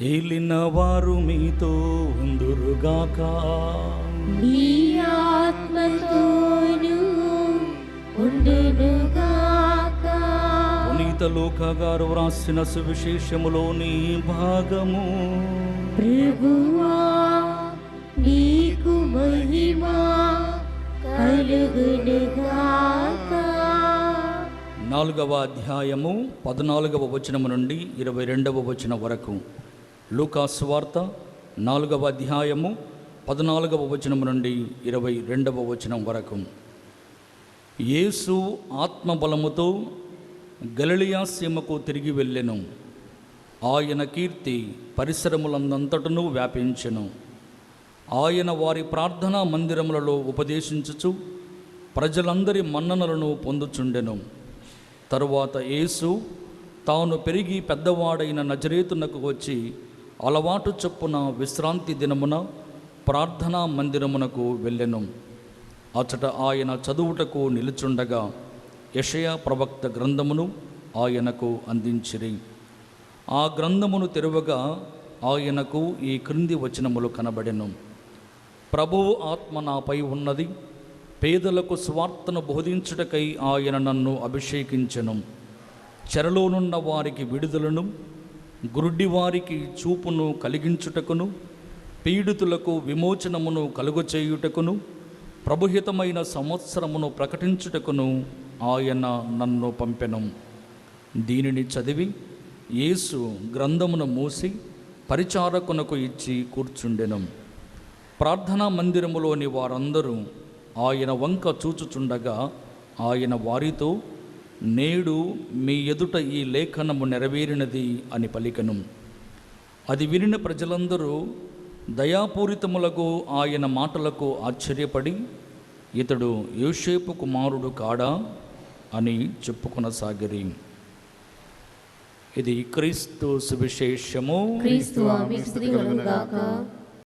ఏలిన వారు మీతో ఉందురుగాక. నీ ఆత్మతోను ఉండునుగాక. పునీత లూకా గారు వ్రాసిన సువిశేషములోని భాగము. ప్రభువా నీకు మహిమ కలుగునుగాక. 4వ అధ్యాయము 14వ వచనము నుండి 22వ వచనం వరకు. లూకా సువార్త 4వ అధ్యాయము 14వ వచనము నుండి 22వ వచనం వరకు. యేసు ఆత్మబలముతో గలిలయ సీమకు తిరిగి వెళ్ళెను. ఆయన కీర్తి పరిసరములందంతటను వ్యాపించెను. ఆయన వారి ప్రార్థనా మందిరములలో ఉపదేశించుచు ప్రజలందరి మన్ననలను పొందుచుండెను. తరువాత యేసు తాను పెరిగి పెద్దవాడైన నజరేతునకు వచ్చి అలవాటు చొప్పున విశ్రాంతి దినమున ప్రార్థనా మందిరమునకు వెళ్ళెను. అచట ఆయన చదువుటకు నిలుచుండగా యెషయా ప్రవక్త గ్రంథమును ఆయనకు అందించిరి. ఆ గ్రంథమును తెరవగా ఆయనకు ఈ క్రింది వచనములు కనబడెను. ప్రభువు ఆత్మ నాపై ఉన్నది, పేదలకు స్వార్థను బోధించుటకై ఆయన నన్ను అభిషేకించెను. చెరలోనున్న వారికి విడుదలను, గురుడి వారికి చూపును కలిగించుటకును, పీడితులకు విమోచనమును కలుగచేయుటకును, ప్రభుహితమైన సంవత్సరమును ప్రకటించుటకును ఆయన నన్ను పంపెను. దీనిని చదివి యేసు గ్రంథమును మూసి పరిచారకునకు ఇచ్చి కూర్చుండెను. ప్రార్థనా మందిరములోని వారందరూ ఆయన వంక చూచుచుండగా ఆయన వారితో, నేడు మీ ఎదుట ఈ లేఖనము నెరవేరినది అని పలికెను. అది వినిన ప్రజలందరూ దయాపూరితములకు ఆయన మాటలకు ఆశ్చర్యపడి, ఇతడు యోసేపు కుమారుడు కాడా అని చెప్పుకొనసాగిరి. ఇది క్రీస్తు సువిశేషము. క్రీస్తువా మీకు స్తుతి కలుగుగాక.